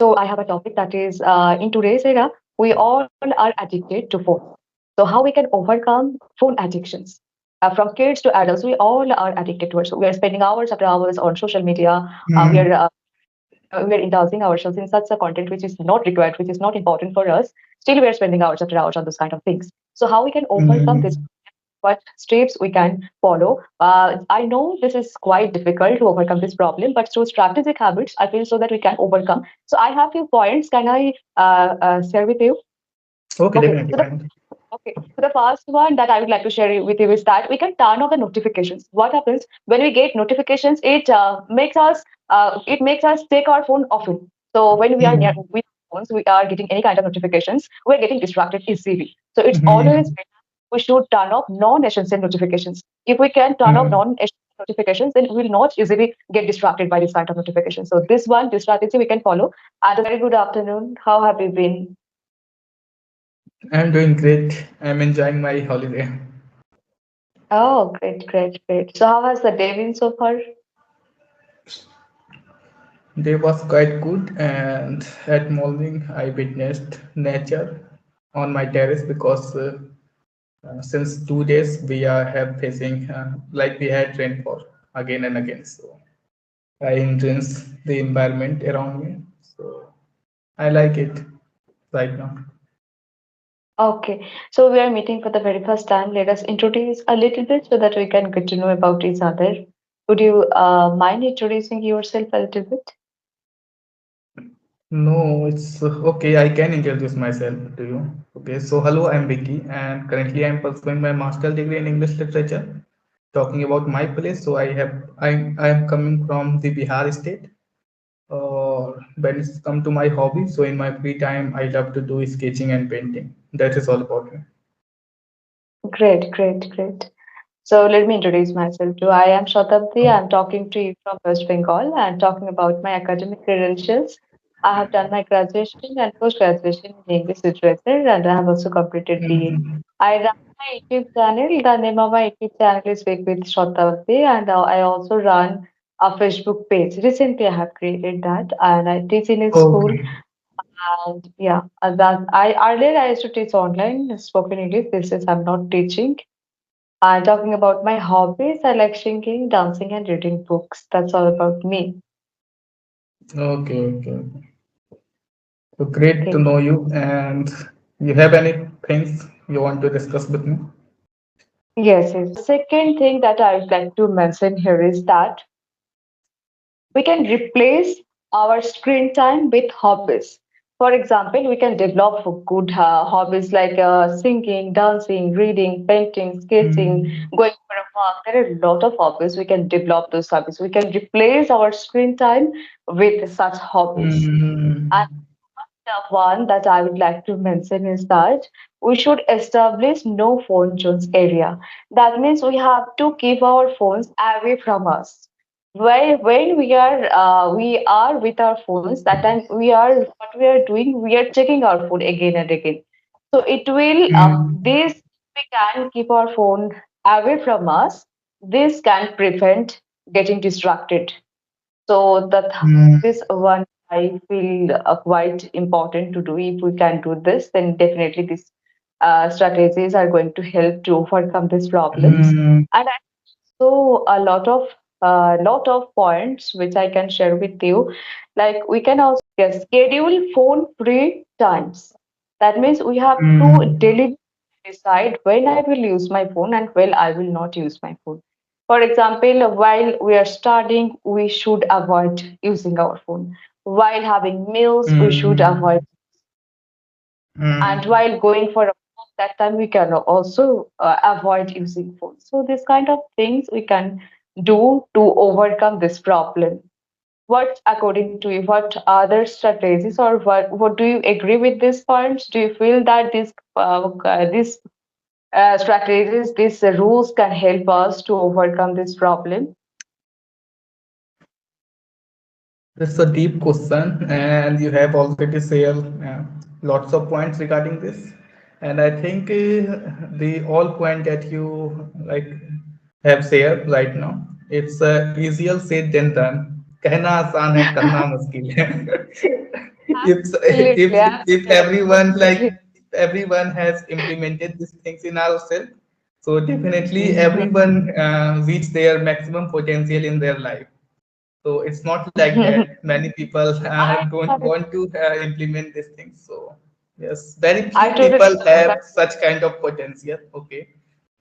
So I have a topic that is in today's era, we all are addicted to phone. So how we can overcome phone addictions? From kids to adults, we all are addicted to it. So we are spending hours after hours on social media. Mm, We are indulging ourselves in such a content which is not required, which is not important for us. Still, we are spending hours after hours on those kind of things. So how we can overcome this? mm, What steps we can follow? I know this is quite difficult to overcome this problem, but through strategic habits, I feel so that we can overcome. So I have few points. Can I share with you? okay, Okay. definitely So the fine. Okay, so the first one that I would like to share with you is that we can turn off the notifications. What happens when we get notifications? It makes us take our phone often. So when we are near Mm, with phones, we are getting any kind of notifications. We are getting distracted easily. So it's always mm, better we should turn off non-essential notifications. If we can turn off mm. non-essential notifications, then we will not easily get distracted by this kind of notifications. So this strategy we can follow. And a very good afternoon. How have you been? I'm doing great. I'm enjoying my holiday. Oh, great, great, great. So how has the day been so far? Day was quite good, and at morning I witnessed nature on my terrace because since 2 days we are have facing like we had rainfall again and again. So I enhance the environment around me. So I like it right now. Okay, so we are meeting for the very first time. Let us introduce a little bit so that we can get to know about each other. Would you mind introducing yourself a little bit? No, it's okay. I can introduce myself to you. Okay, so hello, I'm Vicky, and currently I'm pursuing my master's degree in English literature. Talking about my place, so I am coming from the Bihar state. When it's come to my hobby, so in my free time, I love to do sketching and painting. That is all about me. Great, great, great. So let me introduce myself too. I am Shatabdi. Oh, I'm talking to you from West Bengal and talking about my academic credentials. I have done my graduation and post-graduation in English literature, and I have also completed BA. mm, I run my YouTube channel. The name of my YouTube channel is Speak with Shatabdi, and I also run a Facebook page. Recently, I have created that, and I teach in a school. okay, And yeah, that I earlier I used to teach online spoken English. This is I'm not teaching. Talking about my hobbies, I like singing, dancing, and reading books. That's all about me. okay, okay. So great to Okay. know you. And you have any things you want to discuss with me? Yes, yes. Second thing that I would like to mention here is that we can replace our screen time with hobbies. For example, we can develop good hobbies like singing, dancing, reading, painting, sketching, Mm, going for a walk. There are a lot of hobbies. We can develop those hobbies. We can replace our screen time with such hobbies. mm, The one that I would like to mention is that we should establish no phone zones area. That means we have to keep our phones away from us. When we are with our phones, that time we are what we are doing, we are checking our phone again and again. So it will mm, this we can keep our phone away from us. This can prevent getting distracted. So mm, this one I feel quite important to do. If we can do this, then definitely these strategies are going to help to overcome these problems. mm. And I so a lot of points which I can share with you. Like we can also schedule phone free times. That means we have to Mm, deliberately decide when I will use my phone and when I will not use my phone. For example, while we are studying, we should avoid using our phone. While having meals, we should avoid. mm, And mm. while going for a walk, that time we can also avoid using phones. So this kind of things we can do to overcome this problem. What, according to you, what other strategies or what do you agree with these points? Do you feel that these strategies, these rules can help us to overcome this problem? That's a deep question, and you have already shared lots of points regarding this. And I think the all point that you like have shared right now, it's easier said than done. कहना आसान है, करना मुश्किल है. if Absolutely, if everyone like absolutely. everyone has implemented these things in ourselves, so definitely Mhm. everyone reach their maximum potential in their life. So it's not like that many people I don't totally want to implement these things. So yes, very I few totally people understand have that. such kind of potential. Okay,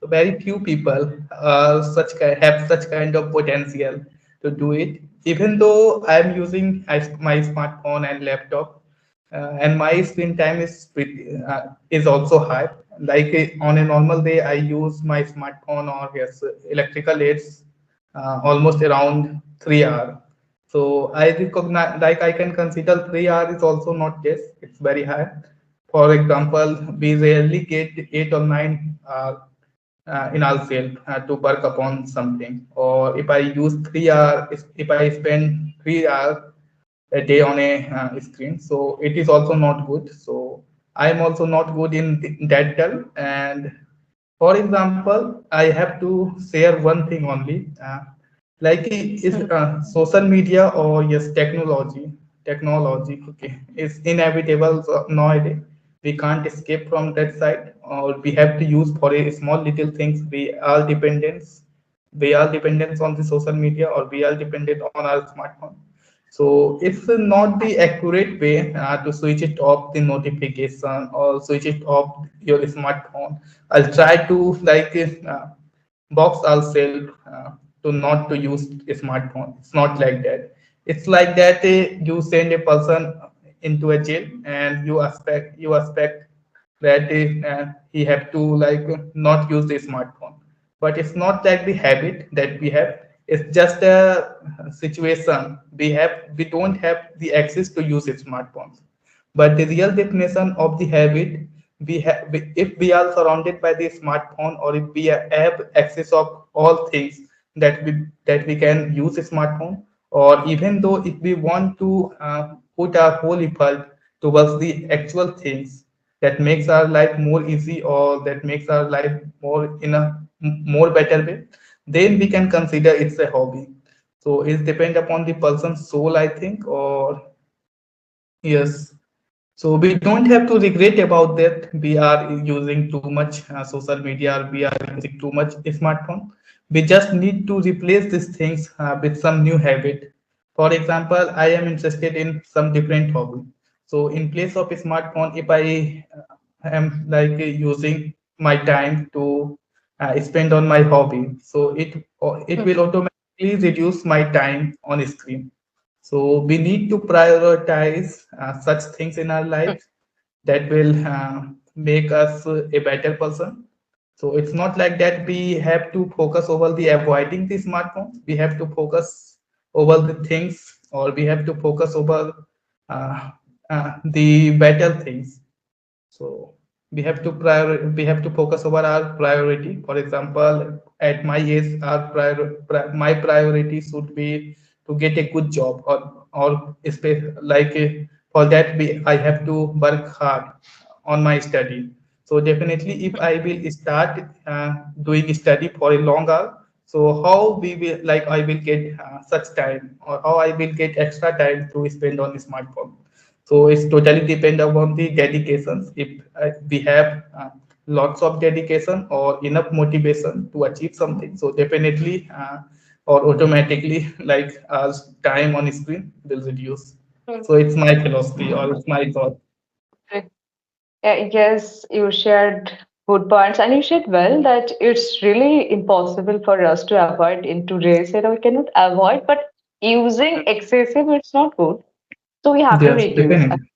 so very few people have such kind of potential to do it. Even though I'm using my smartphone and laptop, and my screen time is also high. Like on a normal day, I use my smartphone or yes electrical aids almost around 3 hours. So I recognize, like I can consider 3 hours is also not less. It's very high. For example, we rarely get 8 or 9 hours in ourselves to work upon something. Or if I use 3 hours, if I spend 3 hours a day on a screen, so it is also not good. So I am also not good in that term. And for example, I have to share one thing only. Like is social media or yes technology okay is inevitable nowadays. We can't escape from that side, or we have to use for a small little things. We are dependent on the social media, or we are dependent on our smartphone. So it's not the accurate way to switch it off the notification or switch it off your smartphone. I'll try to like box ourselves to not to use a smartphone. It's not like that. It's like that you send a person into a jail and you expect that he have to like not use the smartphone. But it's not like the habit that we have. It's just a situation we don't have the access to use smartphones. But the real definition of the habit, if we are surrounded by the smartphone, or if we have access of all things that we can use a smartphone, or even though if we want to put our whole effort towards the actual things that makes our life more easy, or that makes our life more in a more better way, then we can consider it's a hobby. So it depends upon the person's soul, I think. Or yes, so we don't have to regret about that. We are using too much social media, or we are using too much smartphone. We just need to replace these things with some new habit. For example, I am interested in some different hobby. So in place of a smartphone, if I am like using my time to spend on my hobby, so it will automatically reduce my time on screen. So we need to prioritize such things in our lives that will make us a better person. So it's not like that we have to focus over the avoiding the smartphones. We have to focus over the things, or we have to focus over uh, the better things. So we have to focus over our priority. For example, at my age, my priority should be to get a good job, like for that I have to work hard on my study. So definitely, if I will start doing study for a long hour, so how we will like I will get such time, or how I will get extra time to spend on the smartphone. So it's totally depend upon the dedications. If we have lots of dedication or enough motivation to achieve something, so definitely or automatically like as time on screen will reduce. So it's my philosophy, or it's my thought. Yes, you shared good points, and you shared well that it's really impossible for us to avoid in today's era. We cannot avoid, but using excessive, it's not good. So we have to Yes, reduce. definitely.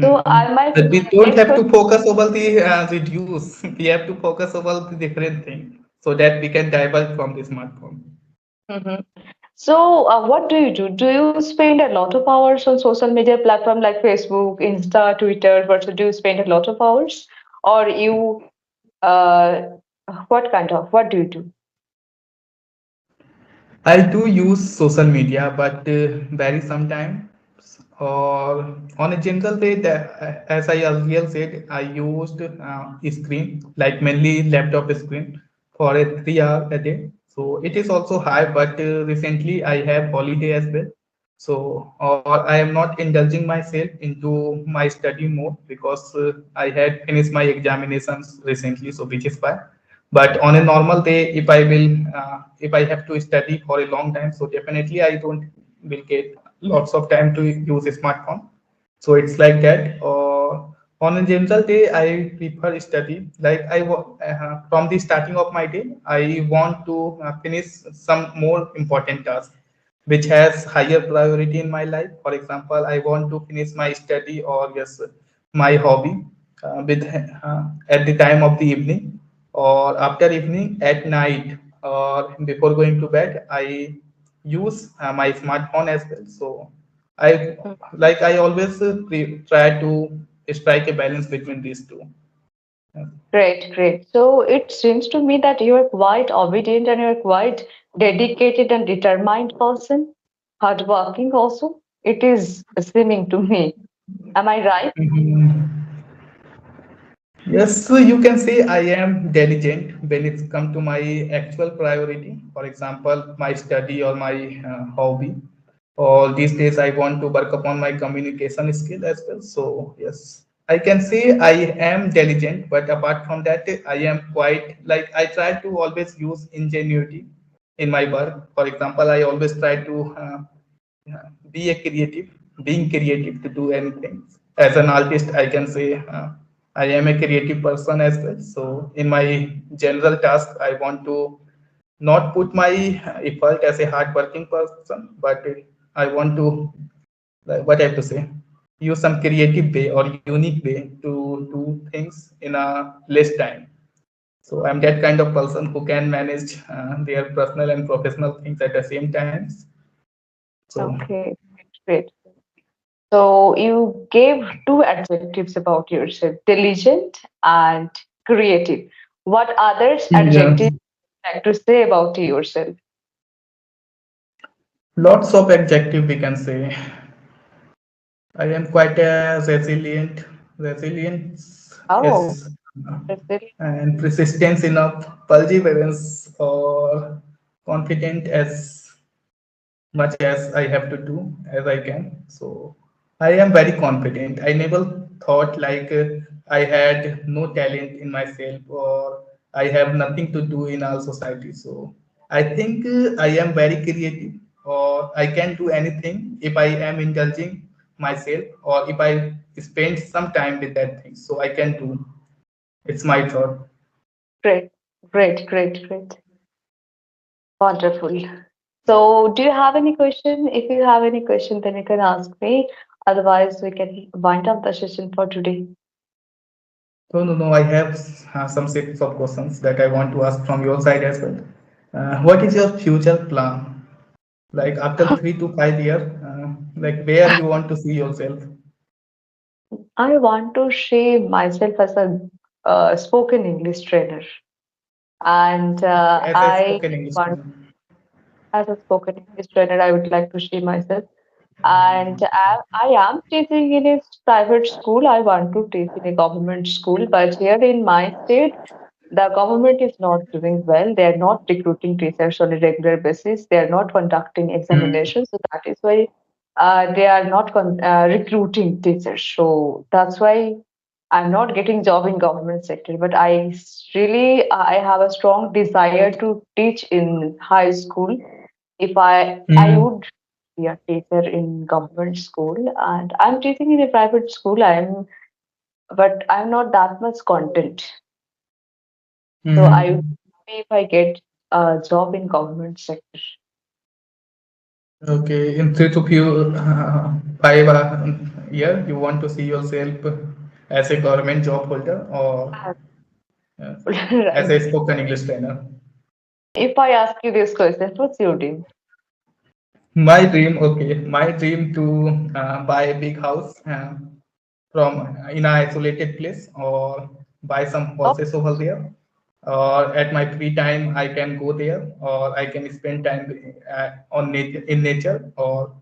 So Mhm. my But we don't next have to question. focus over the reduce. We have to focus over the different thing so that we can divert from the smartphone. Mhm. So, what do you do? Do you spend a lot of hours on social media platform like Facebook, Insta, Twitter? Versus do you spend a lot of hours, or you uh, what do you do? I do use social media, but very sometimes. Or on a general way, that as I earlier said, I used screen, like mainly laptop screen, for a 3 hour a day. So it is also high, but recently I have holiday as well. So, or I am not indulging myself into my study mode because I had finished my examinations recently, so which is fine. But on a normal day, if I have to study for a long time, so definitely I don't will get lots of time to use a smartphone. So it's like that. Or on a general day, I prefer study. Like from the starting of my day, I want to finish some more important tasks which has higher priority in my life. For example, I want to finish my study or yes, my hobby with at the time of the evening or after evening at night or before going to bed. I use my smartphone as well. So I I always try to strike a balance between these two. Uh, Great, great. So it seems to me that you're quite obedient and you're quite dedicated and determined person, hardworking also. It is seeming to me. Am I right? mhm. Yes, so you can say I am diligent when it's come to my actual priority. For example, my study or my hobby. Or these days, I want to work upon my communication skill as well. So yes, I can say I am diligent. But apart from that, I am quite like I try to always use ingenuity in my work. For example, I always try to be a creative, being creative to do anything. As an artist, I can say I am a creative person as well. So in my general task, I want to not put my effort as a hard-working person, but I want to what I have to say, use some creative way or unique way to do things in a less time. So I'm that kind of person who can manage their personal and professional things at the same times. So Okay, great. So you gave two adjectives about yourself, diligent and creative. What others yeah, adjectives would you like to say about yourself? lots of adjective we can say. I am quite a resilient. Resilience Oh, is Brazil. and persistence enough, perseverance or confident as much as I have to do as I can. So I am very confident. I never thought I had no talent in myself or I have nothing to do in our society. So I think I am very creative or I can do anything if I am indulging myself or if I spend some time with that thing. So I can do. It's my thought. Great, great, great, great. Wonderful. So, do you have any question? If you have any question, then you can ask me. Otherwise, we can wind up the session for today. No, no, no. I have some sets of questions that I want to ask from your side as well. What is your future plan? Like after 3 to 5 years, where you want to see yourself I want to see myself as a spoken English trainer, and as a I spoken English want, trainer? as a spoken English trainer, I would like to see myself. And I am teaching in a private school. I want to teach in a government school, but here in my state, the government is not doing well. They are not recruiting teachers on a regular basis. They are not conducting Hmm. examinations. So that is why they are not recruiting teachers. So that's why I'm not getting job in government sector. But really I have a strong desire to teach in high school. If I Hmm. would be a teacher in government school, and I'm teaching in a private school. I'm not that much content. So I would Hmm. be if I get a job in government sector. Okay, in 3 to 5 year, you want to see yourself as a government job holder or uh, as Right. a spoken English trainer? If I ask you this question, what's your dream? My dream, okay, my dream to buy a big house from in an isolated place or buy some Oh, horses over there. Or at my free time, I can go there or I can spend time on nature in nature or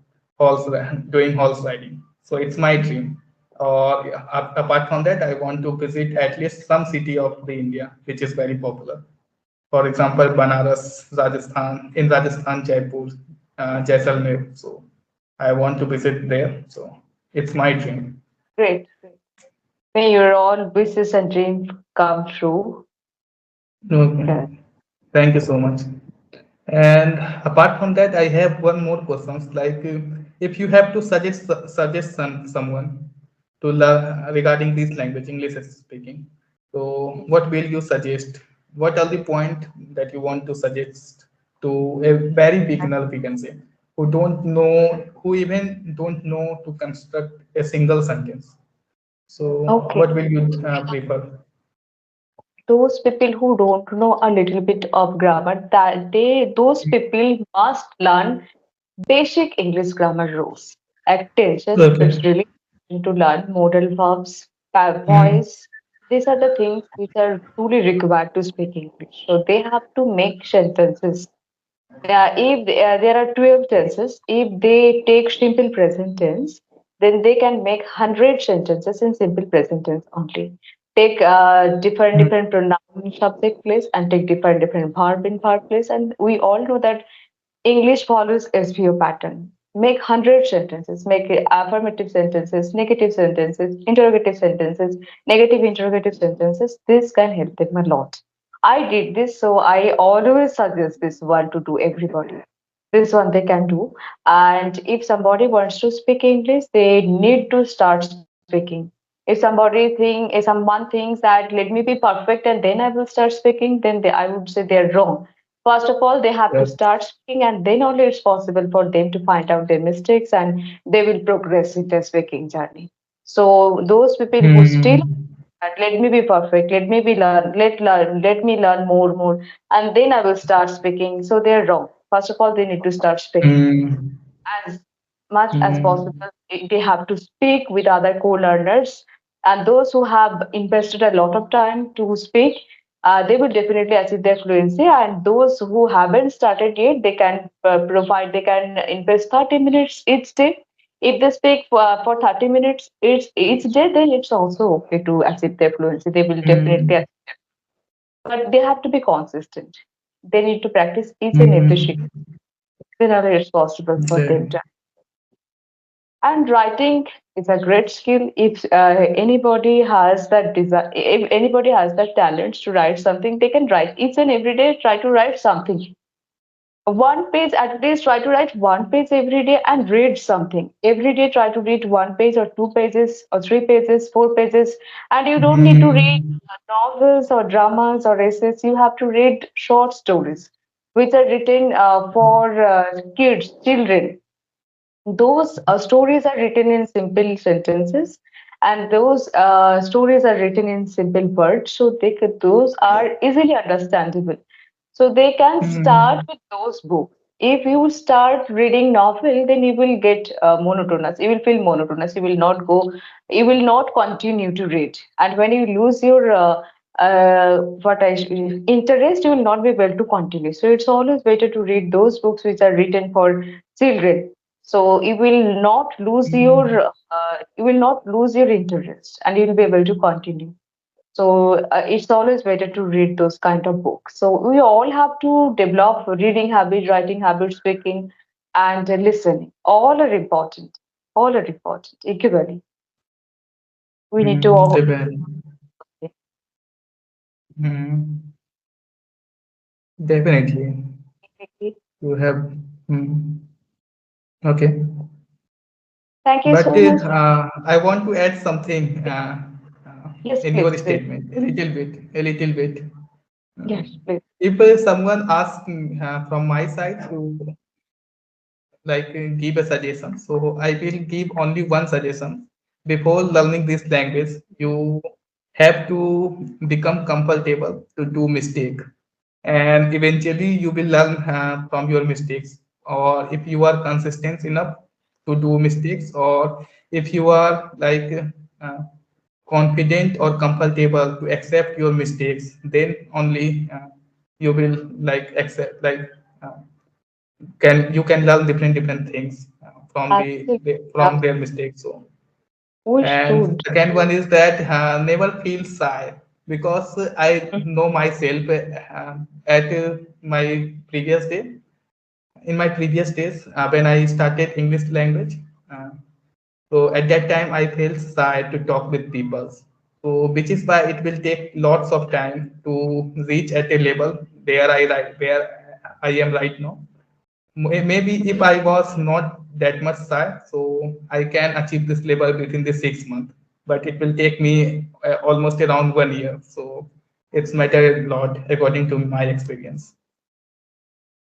doing horse riding. So it's my dream. Or yeah, apart from that, I want to visit at least some city of the India, which is very popular. For example, Banaras, Rajasthan, in Rajasthan, Jaipur, Jaisalmer. So, I want to visit there. So it's my dream. Great. May your all wishes and dreams come true. Okay. Correct. Thank you so much. And apart from that, I have one more questions. Like, if you have to suggest someone to learn regarding this language, English speaking, so what will you suggest? What are the point that you want to suggest to a very beginner, we can say, who don't know, who even don't know to construct a single sentence? So, Okay. what will you prefer? Those people who don't know a little bit of grammar, that those people must learn basic English grammar rules. At tenses, Okay. it's really important to learn modal verbs, Hmm. voice. These are the things which are truly required to speak English. So they have to make sentences. If there are 12 tenses, if they take simple present tense, then they can make 100 sentences in simple present tense only. Take different pronoun in subject place and take different verb in verb place. And we all know that English follows SVO pattern. Make 100 sentences, make affirmative sentences, negative sentences, interrogative sentences, negative interrogative sentences. This can help them a lot. I did this, so I always suggest this one to do everybody. This one they can do. And if somebody wants to speak English, they need to start speaking. If someone thinks that let me be perfect and then I will start speaking, then I would say they're wrong. First of all, they have to Yes. start speaking, and then only it's possible for them to find out their mistakes and they will progress in their speaking journey. So, those people who still Hmm. let me be perfect, let me learn more, and then I will start speaking. So, they're wrong. First of all, they need to start speaking Hmm. as much as Hmm. possible. They have to speak with other co-learners, and those who have invested a lot of time to speak, they will definitely achieve their fluency. And those who haven't started yet, they can they can invest 30 minutes each day. If they speak for 30 minutes each day, then it's also okay to achieve their fluency. They will definitely Hmm. achieve. But they have to be consistent. They need to practice each and every shift Hmm. whenever it's possible for them The- to. And writing is a great skill. If anybody has that desire, if anybody has that talent to write something, they can write each and every day. Try to write something. One page at least. Try to write one page every day and read something every day. Try to read one page or two pages or three pages, four pages. And you don't need to read Hmm. novels or dramas or essays. You have to read short stories, which are written for kids, children. Those stories are written in simple sentences, and those stories are written in simple words, so those are easily understandable. So they can start Hmm. with those books. If you start reading novel, then you will get monotonous. You will feel monotonous. You will not go. You will not continue to read. And when you lose your interest, you will not be able to continue. So it's always better to read those books which are written for children. So you will not lose your interest, and you will be able to continue. So it's always better to read those kind of books. So we all have to develop reading habit, writing habit, speaking, and listening. All are important equally. We need to all. Depend. Hmm. Definitely. You have. Hmm. Okay. Thank you But so much. I want to add something Yes, in please, your please. statement, a little bit, a little bit. Yes, please. If someone asks from my side to like give a suggestion, so I will give only one suggestion. Before learning this language, you have to become comfortable to do mistake, and eventually you will learn from your mistakes. Or if you are consistent enough to do mistakes, or if you are like uh, confident or comfortable to accept your mistakes, then only you will like accept like can you can learn different things from Absolutely. from their mistakes. So, We and should. second one is that never feel shy, because I Mhm. know myself at my previous day. in my previous days when I started English language. Uh, so at that time, I felt shy to talk with people. So which is why it will take lots of time to reach at a level where I am right now. Maybe if I was not that much shy, so I can achieve this level within the 6 months. But it will take me almost around 1 year. So it's matter a lot according to my experience.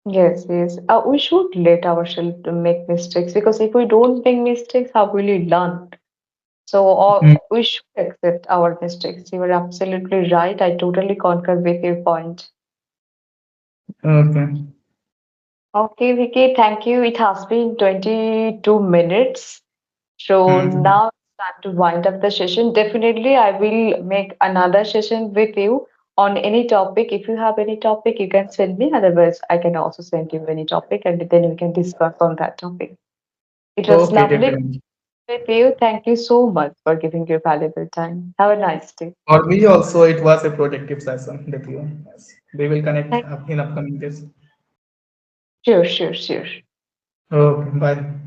Yes, yes. We should let ourselves to make mistakes because if we don't make mistakes, how will we learn? So, or Mm. we should accept our mistakes. You are absolutely right. I totally concur with your point. Okay. Okay, Vicky, thank you. It has been 22 minutes. So Mm. now it's time to wind up the session. Definitely, I will make another session with you on any topic. If you have any topic, you can send me. Otherwise, I can also send you any topic and then we can discuss on that topic. It was Okay, lovely definitely. with you. Thank you so much for giving your valuable time. Have a nice day. For me also, it was a productive session with you. Yes. We will connect Thank in upcoming days. Sure, sure, sure. Okay, bye.